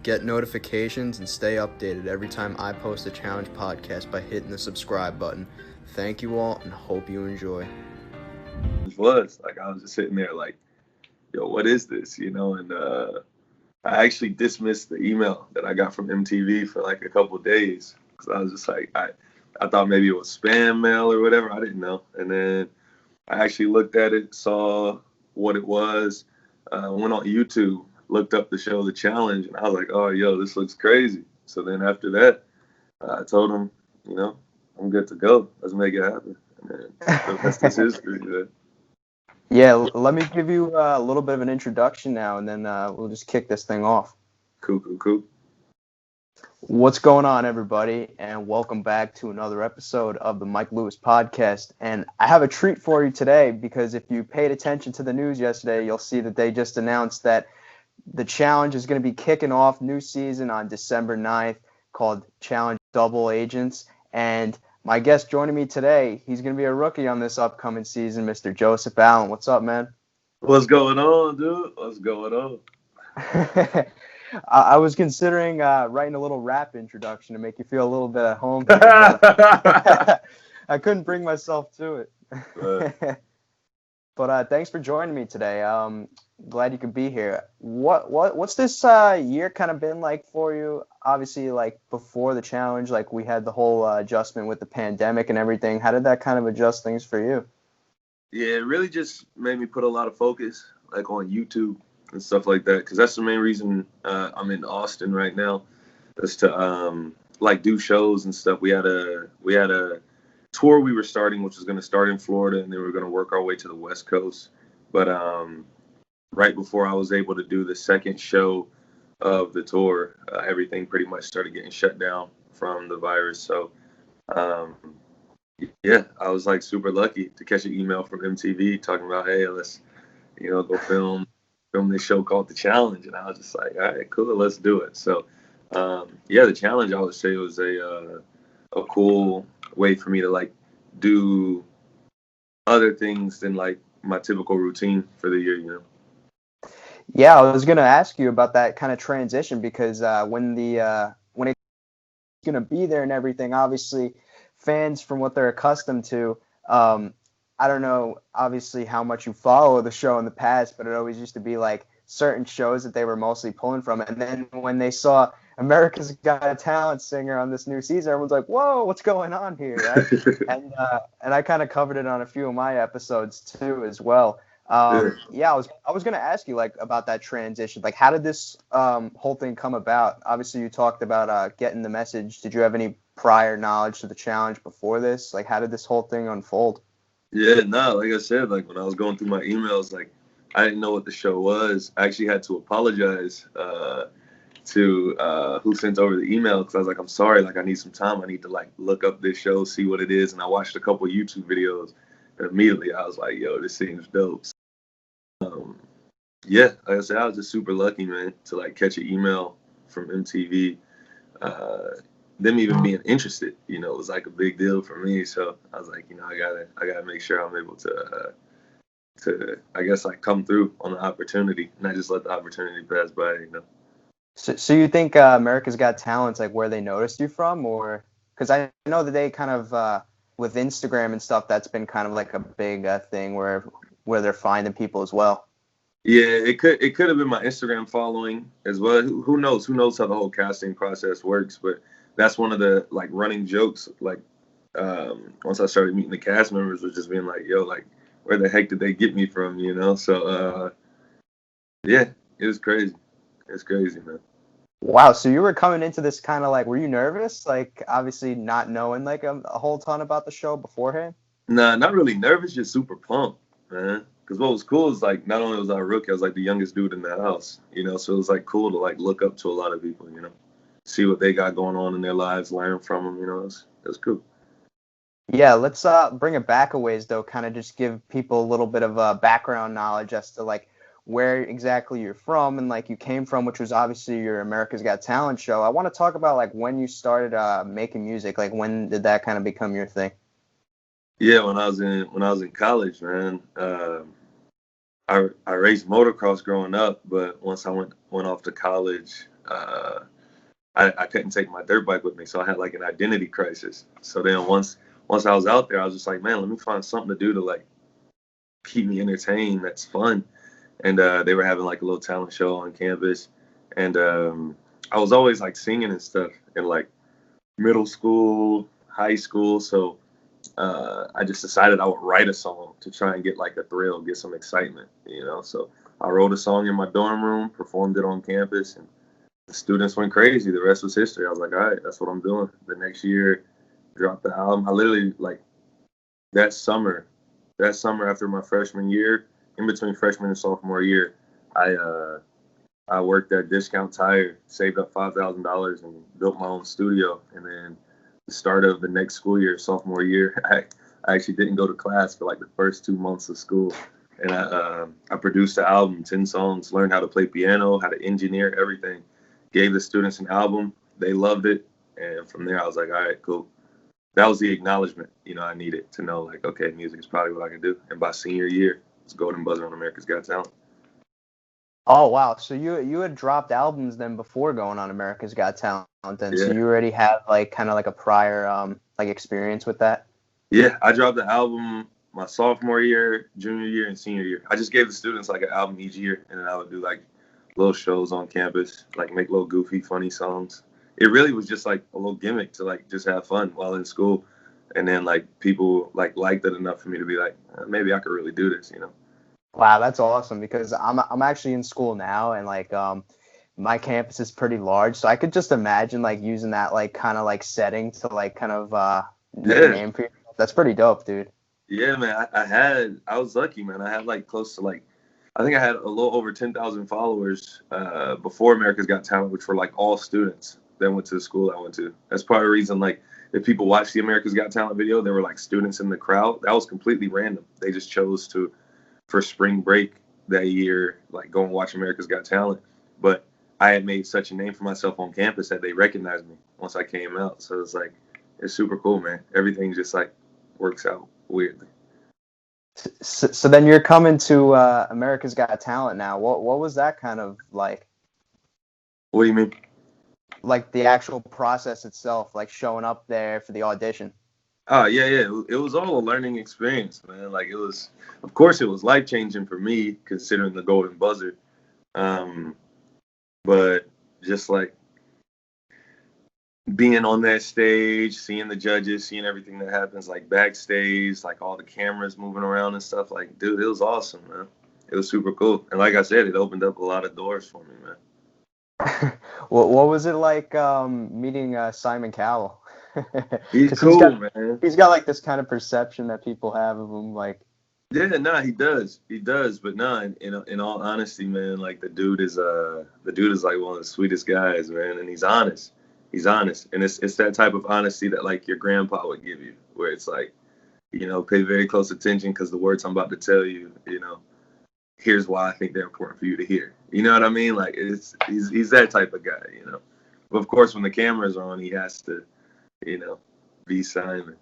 Get notifications and stay updated every time I post a challenge podcast by hitting the subscribe button. Thank you all and hope you enjoy. It was like I was just sitting there like, yo, what is this? And I actually dismissed the email that I got from MTV for like a couple of days because I was just like, I thought maybe it was spam mail or whatever. I didn't know. And then I actually looked at it, saw what it was, went on YouTube, looked up the show The Challenge, and I was like, oh, yo, this looks crazy. So then after that, I told him, I'm good to go. Let's make it happen. And then the rest is history. Yeah, let me give you a little bit of an introduction now, and then we'll just kick this thing off. Cool. What's going on, everybody, and welcome back to another episode of the Mike Lewis Podcast. And I have a treat for you today because if you paid attention to the news yesterday, you'll see that they just announced that the challenge is going to be kicking off new season on December 9th called Challenge Double Agents. And my guest joining me today, he's going to be a rookie on this upcoming season, Mr. Joseph Allen. What's up, man? What's going on, dude? What's going on? I was considering writing a little rap introduction to make you feel a little bit at home here, but I couldn't bring myself to it. Right. But thanks for joining me today. Glad you could be here. What's this year kind of been like for you? Obviously, like before the challenge, like we had the whole adjustment with the pandemic and everything. How did that kind of adjust things for you? Yeah, it really just made me put a lot of focus like on YouTube and stuff like that, because that's the main reason I'm in Austin right now, is to like do shows and stuff. We had a tour we were starting, which was going to start in Florida, and then we were going to work our way to the West Coast. But right before I was able to do the second show of the tour, everything pretty much started getting shut down from the virus. So yeah, I was like super lucky to catch an email from MTV talking about, hey, let's go film this show called The Challenge. And I was just like, all right, cool, let's do it. So yeah, The Challenge, I would say, was a cool way for me to like do other things than like my typical routine for the year. Yeah, I was gonna ask you about that kind of transition because when it's gonna be there and everything, obviously fans, from what they're accustomed to, I don't know obviously how much you follow the show in the past, but it always used to be like certain shows that they were mostly pulling from. And then when they saw America's Got a Talent singer on this new season, everyone's like, whoa, what's going on here, right? and I kind of covered it on a few of my episodes too as well. Yeah, I was going to ask you like about that transition. Like, how did this whole thing come about? Obviously, you talked about getting the message. Did you have any prior knowledge to the challenge before this? Like, how did this whole thing unfold? Yeah, no, like I said, like when I was going through my emails, like I didn't know what the show was. I actually had to apologize to who sent over the email, because I was like, I'm sorry, like I need some time. I need to like look up this show, see what it is. And I watched a couple YouTube videos, and immediately I was like, yo, this seems dope. Yeah, like I said, I was just super lucky, man, to like catch an email from MTV. Them even being interested, it was like a big deal for me. So I was like, I gotta make sure I'm able to I guess like come through on the opportunity, not just let the opportunity pass by. So you think America's Got Talent's like where they noticed you from, or because I know that they kind of with Instagram and stuff, that's been kind of like a big thing where they're finding people as well. Yeah, it could have been my Instagram following as well. Who knows? Who knows how the whole casting process works? But that's one of the like running jokes. Like once I started meeting the cast members, was just being like, "Yo, like where the heck did they get me from?" So yeah, it was crazy. It's crazy, man. Wow. So you were coming into this kind of like, were you nervous? Like obviously not knowing like a whole ton about the show beforehand. Nah, not really nervous. Just super pumped, man. Because what was cool is like not only was I a rookie, I was like the youngest dude in the house, so it was like cool to like look up to a lot of people, see what they got going on in their lives, learn from them, it was cool. Yeah, let's bring it back a ways though, kind of just give people a little bit of background knowledge as to like where exactly you're from and like you came from, which was obviously your America's Got Talent show. I want to talk about like when you started making music, like when did that kind of become your thing? Yeah, when I was in college, man. I raced motocross growing up, but once I went off to college, I couldn't take my dirt bike with me, so I had like an identity crisis. So then once I was out there, I was just like, man, let me find something to do to like keep me entertained. That's fun. And they were having like a little talent show on campus, and I was always like singing and stuff in like middle school, high school. So I just decided I would write a song to try and get like a thrill, get some excitement, you know. So I wrote a song in my dorm room, performed it on campus, and the students went crazy. The rest was history. I was like, all right, that's what I'm doing. The next year, dropped the album. I literally like that summer after my freshman year, in between freshman and sophomore year, I worked at Discount Tire, saved up $5,000 and built my own studio. And then the start of the next school year, sophomore year, I actually didn't go to class for like the first 2 months of school. And I produced the album, 10 songs, learned how to play piano, how to engineer everything. Gave the students an album. They loved it. And from there, I was like, all right, cool. That was the acknowledgement, you know, I needed to know, like, okay, music is probably what I can do. And by senior year, it's Golden Buzzer on America's Got Talent. Oh wow! So you had dropped albums then before going on America's Got Talent, then? Yeah. So you already have like kind of like a prior like experience with that. Yeah, I dropped the album my sophomore year, junior year, and senior year. I just gave the students like an album each year, and then I would do like little shows on campus, like make little goofy, funny songs. It really was just like a little gimmick to like just have fun while in school, and then like people like liked it enough for me to be like, maybe I could really do this, you know. Wow, that's awesome because I'm actually in school now and like my campus is pretty large, so I could just imagine like using that like kind of like setting to like kind of make a Yeah, name for yourself. That's pretty dope, dude. yeah, man. I was lucky, man. I had like close to like, I think I had a little over 10,000 followers before America's Got Talent, which were like all students that went to the school I went to. That's part of the reason, like, if people watch the America's Got Talent video, there were like students in the crowd. That was completely random. They just chose to, for spring break that year, like go and watch America's Got Talent. But I had made such a name for myself on campus that they recognized me once I came out. So it's like, it's super cool, man. Everything just like works out weirdly. So then you're coming to America's Got Talent now. What was that kind of like? What do you mean? Like the actual process itself, like showing up there for the audition. Oh yeah, yeah. It was all a learning experience, man. Like it was, of course, it was life changing for me considering the Golden Buzzer. Um, but just like being on that stage, seeing the judges, seeing everything that happens, like backstage, like all the cameras moving around and stuff. Like, dude, it was awesome, man. It was super cool, and like I said, it opened up a lot of doors for me, man. What was it like meeting Simon Cowell? He's 'Cause cool, man. he's got like this kind of perception that people have of him, like. Yeah, nah, he does. But nah, in all honesty, man, like the dude is like one of the sweetest guys, man, and he's honest. He's honest, and it's that type of honesty that like your grandpa would give you, where it's like, you know, pay very close attention because the words I'm about to tell you, you know, here's why I think they're important for you to hear. You know what I mean? Like he's that type of guy, you know. But of course, when the cameras are on, he has to, you know, be Simon.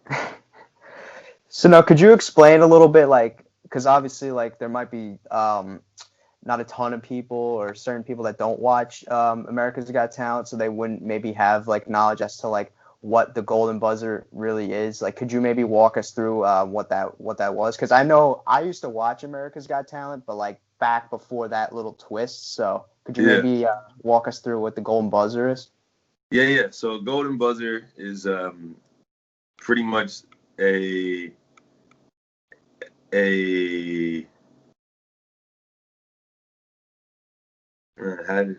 So now, could you explain a little bit, like, because obviously, like, there might be not a ton of people or certain people that don't watch America's Got Talent, so they wouldn't maybe have like knowledge as to like what the Golden Buzzer really is. Like, could you maybe walk us through what that was? Because I know I used to watch America's Got Talent, but like back before that little twist. So could you Yeah. maybe walk us through what the Golden Buzzer is? Yeah. So Golden Buzzer is pretty much a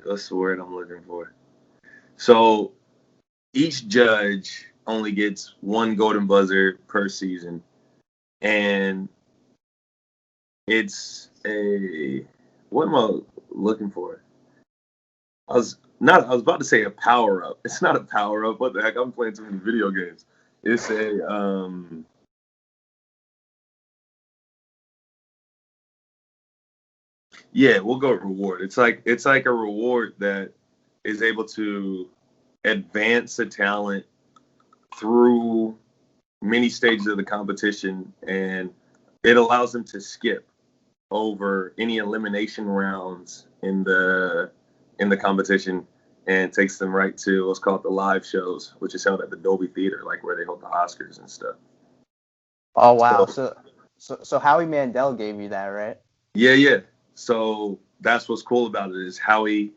what's the word I'm looking for? So each judge only gets one Golden Buzzer per season, and it's what am I looking for? I was about to say a power up. It's not a power up. What the heck? I'm playing too many video games. It's yeah, we'll go with reward. It's like a reward that is able to advance a talent through many stages of the competition, and it allows them to skip over any elimination rounds in the competition and takes them right to what's called the live shows, which is held at the Dolby Theater, like where they hold the Oscars and stuff. Oh wow. So So Howie Mandel gave you that, right? yeah. So that's what's cool about it is Howie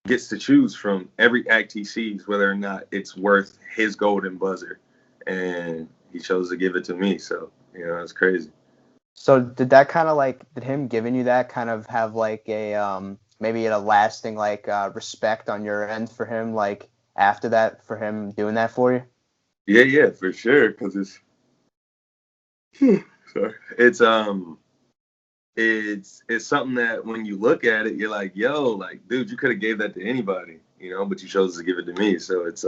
gets to choose from every act he sees whether or not it's worth his golden buzzer, and he chose to give it to me. So it's crazy. So did that kind of like did him giving you that kind of have like a maybe a lasting like respect on your end for him like after that for him doing that for you? Yeah, for sure. Because sorry, it's something that when you look at it, you're like, yo, like, dude, you could have gave that to anybody, but you chose to give it to me. So it's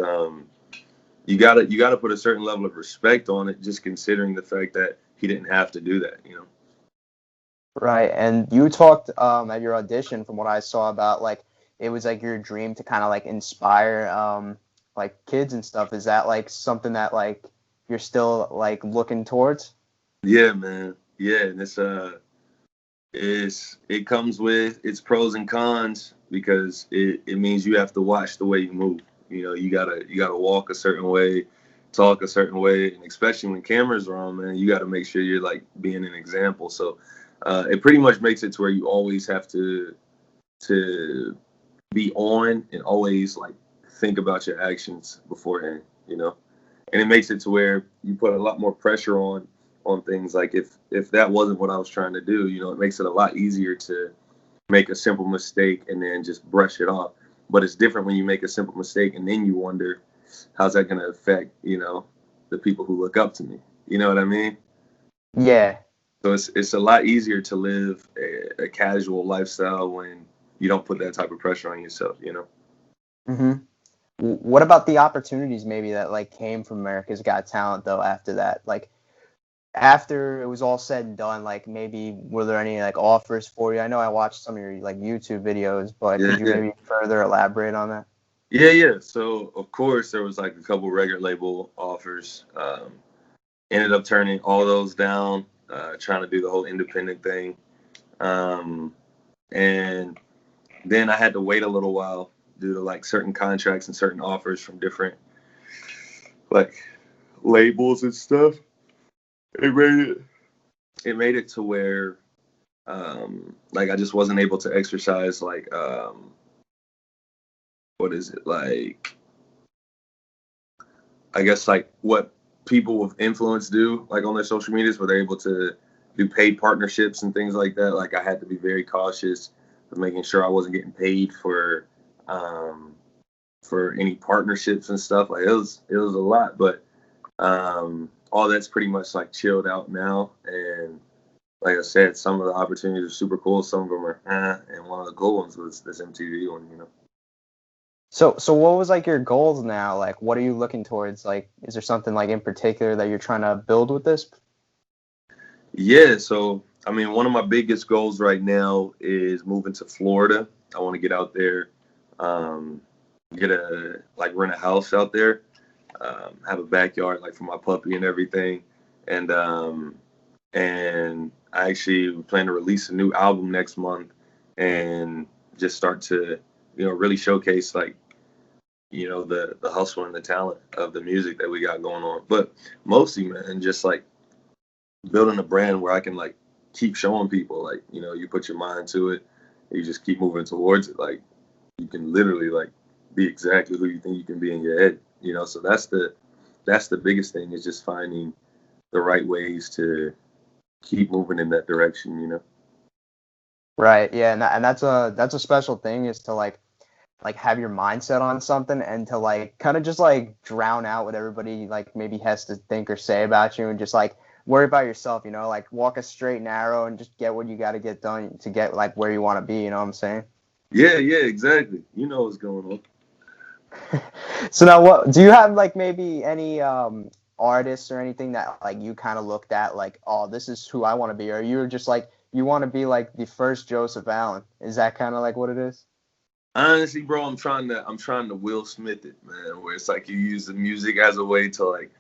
you gotta put a certain level of respect on it, just considering the fact that he didn't have to do that. Right. And you talked at your audition from what I saw about like it was like your dream to kind of like inspire like kids and stuff. Is that like something that like you're still like looking towards? Yeah, man. Yeah, and it comes with its pros and cons because it means you have to watch the way you move. You gotta walk a certain way, talk a certain way, and especially when cameras are on, man, you gotta make sure you're like being an example. So it pretty much makes it to where you always have to be on and always like think about your actions beforehand, and it makes it to where you put a lot more pressure on things. Like if that wasn't what I was trying to do, it makes it a lot easier to make a simple mistake and then just brush it off. But it's different when you make a simple mistake and then you wonder how's that going to affect the people who look up to me. You know what I mean? Yeah. So it's a lot easier to live a casual lifestyle when you don't put that type of pressure on yourself. Mm-hmm. What about the opportunities maybe that like came from America's Got Talent though after that? Like after it was all said and done, like maybe were there any like offers for you? I know I watched some of your like YouTube videos, but Yeah, could you yeah. maybe further elaborate on that? Yeah. So of course there was like a couple record label offers. Ended up turning all those down, trying to do the whole independent thing. And then I had to wait a little while due to like certain contracts and certain offers from different like labels and stuff. It made it to where like I just wasn't able to exercise like what is it like I guess like what people with influence do like on their social medias where they're able to do paid partnerships and things like that. Like I had to be very cautious of making sure I wasn't getting paid for any partnerships and stuff. Like it was a lot, but all that's pretty much like chilled out now. And like I said, some of the opportunities are super cool. Some of them are, and one of the cool ones was this MTV one. So what was like your goals now? Like what are you looking towards? Like is there something like in particular that you're trying to build with this? Yeah, so I mean, one of my biggest goals right now is moving to Florida. I want to get out there, um, rent a house out there, have a backyard like for my puppy and everything, and I actually plan to release a new album next month and just start to really showcase like the hustle and the talent of the music that we got going on. But mostly, man, just like building a brand where I can like keep showing people like you put your mind to it, you just keep moving towards it. Like you can literally like be exactly who you think you can be in your head. So that's the biggest thing is just finding the right ways to keep moving in that direction. Right. Yeah, and that's a special thing is to like have your mindset on something and to like kind of just like drown out what everybody like maybe has to think or say about you and just like worry about yourself, like walk a straight and narrow and just get what you got to get done to get like where you want to be, you know what I'm saying? Yeah, exactly. You know what's going on. So now what do you have like maybe any artists or anything that like you kind of looked at like, oh, this is who I want to be, or you're just like you want to be like the first Joseph Allen? Is that kind of like what it is? Honestly, bro, I'm trying to Will Smith it, man, where it's like you use the music as a way to like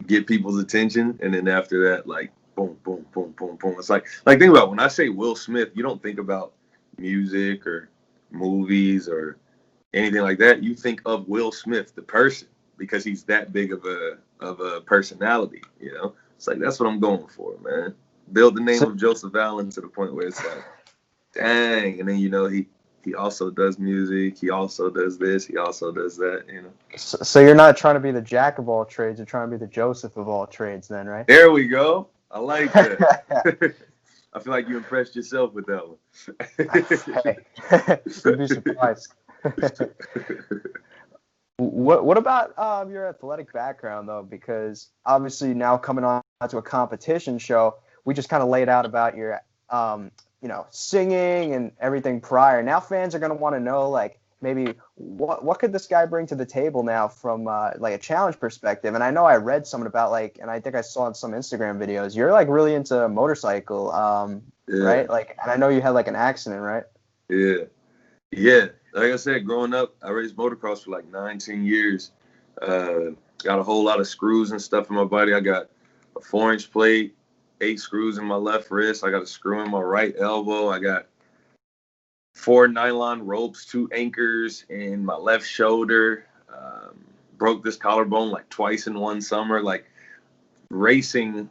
get people's attention, and then after that, like boom, boom, boom, boom, boom. It's like think about it, when I say Will Smith, you don't think about music or movies or anything like that, you think of Will Smith, the person, because he's that big of a personality. You know, it's like that's what I'm going for, man. Build the name of Joseph Allen to the point where it's like, dang, and then he also does music, he also does this, he also does that. So you're not trying to be the jack of all trades, you're trying to be the Joseph of all trades, then, right? There we go. I like that. I feel like you impressed yourself with that one. Hey, you'd be surprised. What about your athletic background, though? Because obviously now coming on to a competition show, we just kind of laid out about your singing and everything prior. Now fans are going to want to know, like, maybe what could this guy bring to the table now from like a challenge perspective. And I know I read something about, like, and I think I saw in some Instagram videos, you're like really into motorcycle, right? Like, and I know you had like an accident, right? Yeah. Like I said, growing up, I raced motocross for like 19 years. Got a whole lot of screws and stuff in my body. I got a 4-inch plate, 8 screws in my left wrist. I got a screw in my right elbow. I got 4 nylon ropes, 2 anchors in my left shoulder. Broke this collarbone like twice in one summer. Like, racing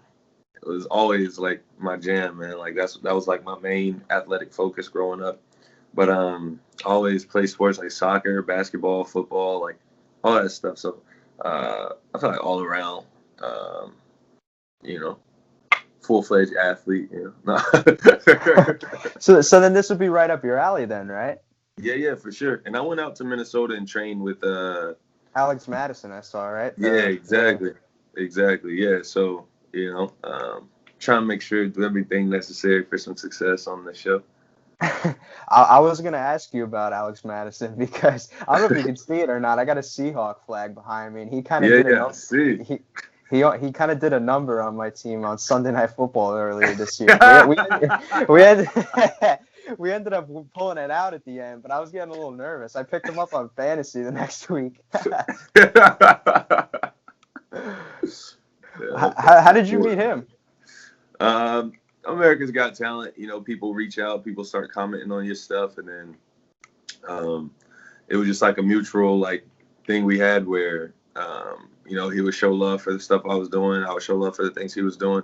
was always like my jam, man. Like that was like my main athletic focus growing up. But always play sports like soccer, basketball, football, like all that stuff. So I feel like all around, full-fledged athlete. So then this would be right up your alley, then, right? Yeah, for sure. And I went out to Minnesota and trained with Alex Madison, I saw, right? Yeah, exactly. Yeah. So trying to make sure do everything necessary for some success on the show. I was going to ask you about Alex Madison because I don't know if you can see it or not. I got a Seahawk flag behind me, and he kind of he kind of did a number on my team on Sunday Night Football earlier this year. We ended up pulling it out at the end, but I was getting a little nervous. I picked him up on fantasy the next week. How did you meet him? America's Got Talent. People reach out, people start commenting on your stuff, and then it was just like a mutual like thing we had where he would show love for the stuff I was doing, I would show love for the things he was doing,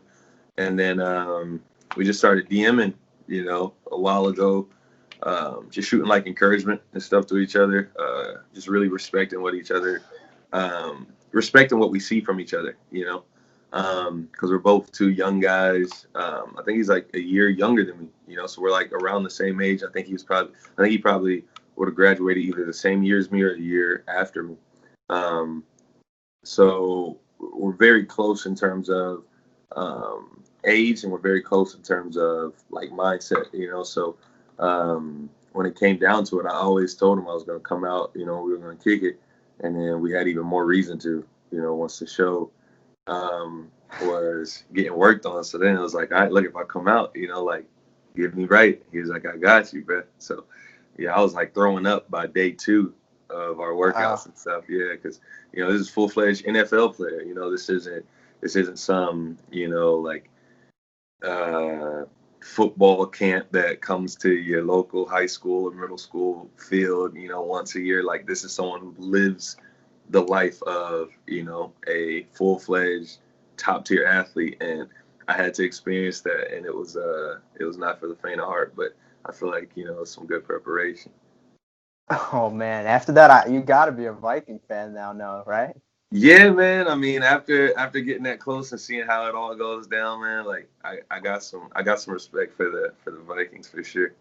and then we just started DMing, a while ago, just shooting like encouragement and stuff to each other, just really respecting what we see from each other, because we're both 2 young guys. I think he's like a year younger than me, so we're like around the same age. I think he probably would have graduated either the same year as me or a year after me. So we're very close in terms of age, and we're very close in terms of like mindset, so when it came down to it, I always told him I was going to come out, we were going to kick it, and then we had even more reason to, once the show was getting worked on. So then it was like, all right, look, if I come out, like, get me right. He was like, I got you, bro. So yeah, I was like throwing up by day 2 of our workouts and stuff. Yeah, because this is full-fledged NFL player. This isn't some like football camp that comes to your local high school or middle school field once a year. Like, this is someone who lives the life of a full-fledged top-tier athlete, and I had to experience that, and it was not for the faint of heart, but I feel like some good preparation. Oh man, after that you got to be a Viking fan now, no, right? Yeah, man. I mean, after getting that close and seeing how it all goes down, man, like I got some respect for the Vikings for sure.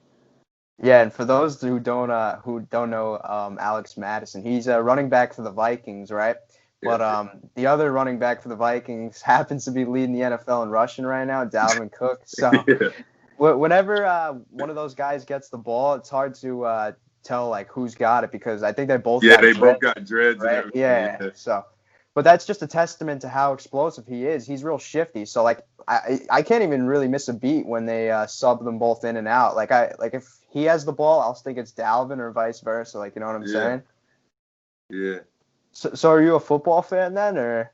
Yeah, and for those who don't know Alex Madison, he's a running back for the Vikings, right? Yeah. But the other running back for the Vikings happens to be leading the NFL in rushing right now, Dalvin Cook. So whenever one of those guys gets the ball, it's hard to tell like who's got it, because I think they both both got dreads, right? And yeah. So, but that's just a testament to how explosive he is. He's real shifty. So like I can't even really miss a beat when they sub them both in and out. Like if he has the ball, I'll think it's Dalvin or vice versa. Like, you know what I'm saying? Yeah. So are you a football fan then, or?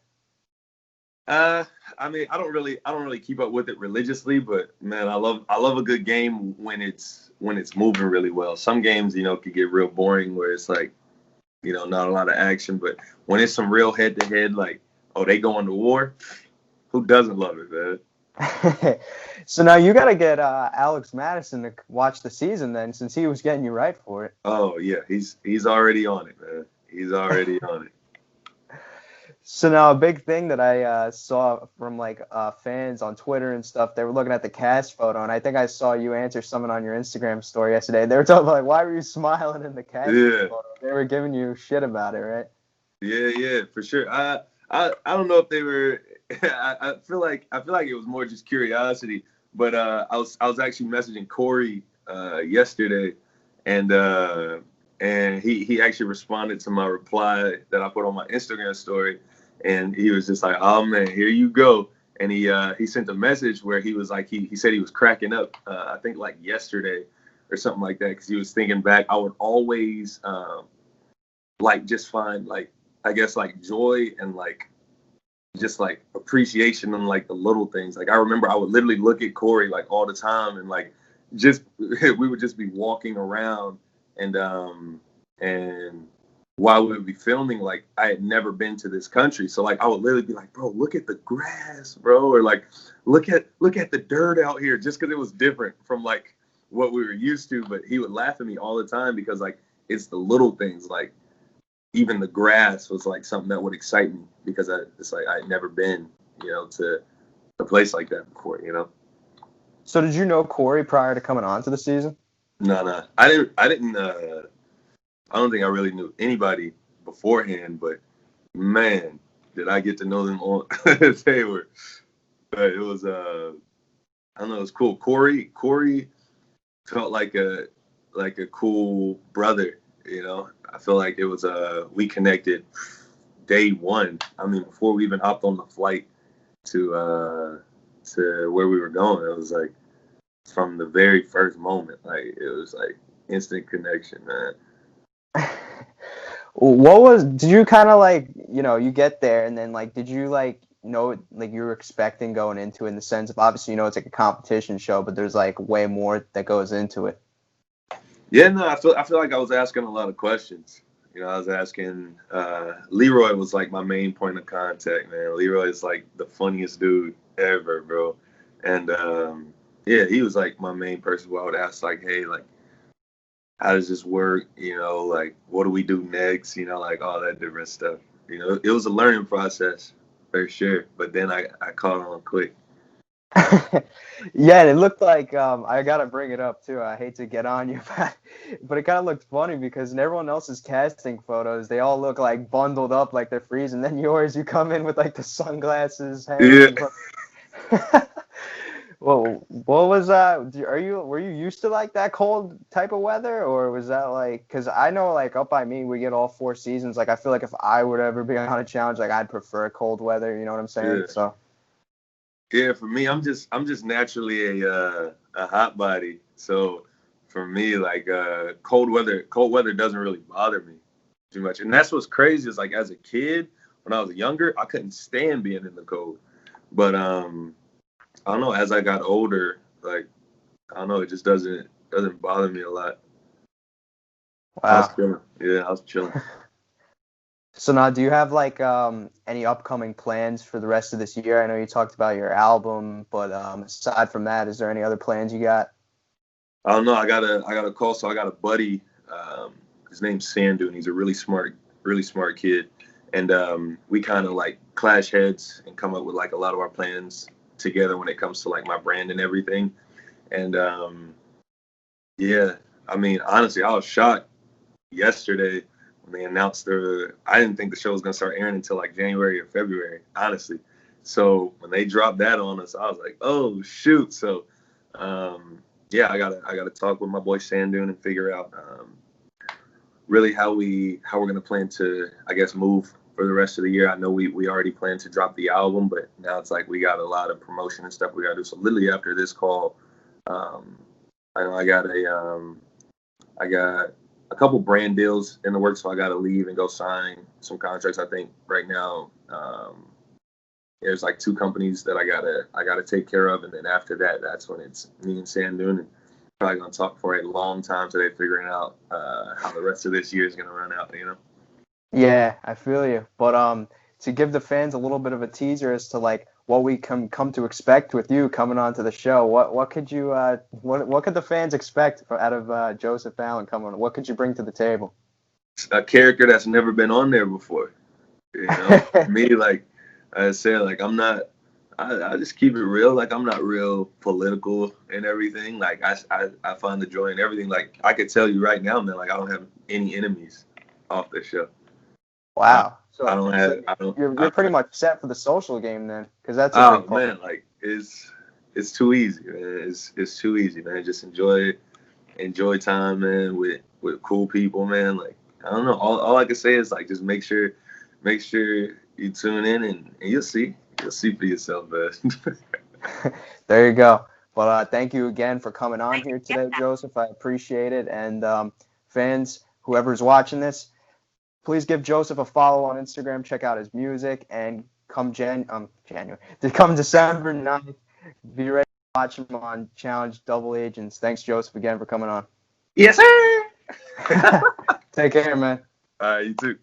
I mean, I don't really keep up with it religiously, but man, I love a good game when it's moving really well. Some games, could get real boring where it's like not a lot of action. But when it's some real head-to-head, like, oh, they going to war, who doesn't love it, man? So now you got to get Alex Madison to watch the season then, since he was getting you right for it. Oh, yeah, he's already on it, man. He's already on it. So now a big thing that I saw from fans on Twitter and stuff, they were looking at the cast photo, and I think I saw you answer someone on your Instagram story yesterday. They were talking about, like, why were you smiling in the cast photo? They were giving you shit about it, right? Yeah, for sure. I don't know if they were. I feel like it was more just curiosity. But I was actually messaging Corey yesterday, and he actually responded to my reply that I put on my Instagram story, and he was just like, "Oh man, here you go." And he sent a message where he was like, he said he was cracking up. I think like yesterday or something like that, because he was thinking back. I would always just find I guess joy and just appreciation and the little things. I remember I would literally look at Corey all the time, and just we would just be walking around, and while we would be filming, I had never been to this country, so I would literally be like, bro, look at the grass, bro, or look at the dirt out here, just because it was different from what we were used to. But he would laugh at me all the time because it's the little things, even the grass was something that would excite me, because I had never been, to a place like that before, So did you know Corey prior to coming on to the season? No. I didn't. I don't think I really knew anybody beforehand, but man, did I get to know them on they were. But it was I don't know, it was cool. Corey felt like a cool brother, I feel like it was we connected day one. I mean, before we even hopped on the flight to where we were going, it was from the very first moment, it was instant connection, man. Did you kind of you get there, and then did you know you were expecting going into it, in the sense of, obviously it's a competition show, but there's way more that goes into it? Yeah, no, I feel like I was asking a lot of questions. I was asking, Leroy was my main point of contact, man. Leroy is the funniest dude ever, bro. And yeah, he was my main person who I would ask hey, how does this work? What do we do next? All that different stuff. It was a learning process for sure. But then I caught on quick. Yeah, and it looked like I gotta bring it up too. I hate to get on you, but it kind of looked funny because in everyone else's casting photos, they all look bundled up, they're freezing. Then yours, you come in with the sunglasses hanging. Yeah. Well, what was that? Were you used to that cold type of weather, or was that because I know up by me we get all 4 seasons. I feel if I would ever be on a challenge, I'd prefer cold weather. You know what I'm saying? Yeah. So. Yeah, for me, I'm just naturally a hot body. So for me, cold weather doesn't really bother me too much. And that's what's crazy is as a kid, when I was younger, I couldn't stand being in the cold. But I don't know, as I got older, I don't know, it just doesn't bother me a lot. Wow. I was chilling. Yeah, I was chilling. So now, do you have any upcoming plans for the rest of this year? I know you talked about your album, but aside from that, is there any other plans you got? I don't know. I got a call. So I got a buddy. His name's Sandu, and he's a really smart kid. And we kind of clash heads and come up with a lot of our plans together when it comes to my brand and everything. And yeah, I mean, honestly, I was shocked yesterday when they announced I didn't think the show was gonna start airing until January or February, honestly. So when they dropped that on us, I was like, oh shoot. So yeah, I gotta talk with my boy Sandune and figure out really how we're gonna plan to, I guess, move for the rest of the year. I know we already planned to drop the album, but now it's we got a lot of promotion and stuff we gotta do. So literally after this call, I know I got a couple brand deals in the works, so I got to leave and go sign some contracts. I think right now there's 2 companies that I gotta take care of, and then after that, that's when it's me and Sandune, and probably gonna talk for a long time today, figuring out how the rest of this year is gonna run out. Yeah, I feel you. But to give the fans a little bit of a teaser as to like what we come to expect with you coming onto the show, what could you what could the fans expect out of Joseph Allen coming on? What could you bring to the table? A character that's never been on there before. You know, for me, like I said, like I'm not. I just keep it real. Like I'm not real political and everything. Like I find the joy in everything. Like I could tell you right now, man. Like I don't have any enemies off the show. I, Wow. I So don't so have. I don't. you're pretty much set for the social game then, because that's a big Oh part. man, like it's too easy, man. It's too easy, man. Just enjoy time, man, with cool people, man. Like I don't know. All I can say is like just make sure you tune in and you'll see for yourself, man. There you go. But thank you again for coming on here today, Joseph. I appreciate it. And fans, whoever's watching this, please give Joseph a follow on Instagram. Check out his music, and January to come December 9th, be ready to watch him on Challenge Double Agents. Thanks, Joseph, again for coming on. Yes, sir. Take care, man. You too.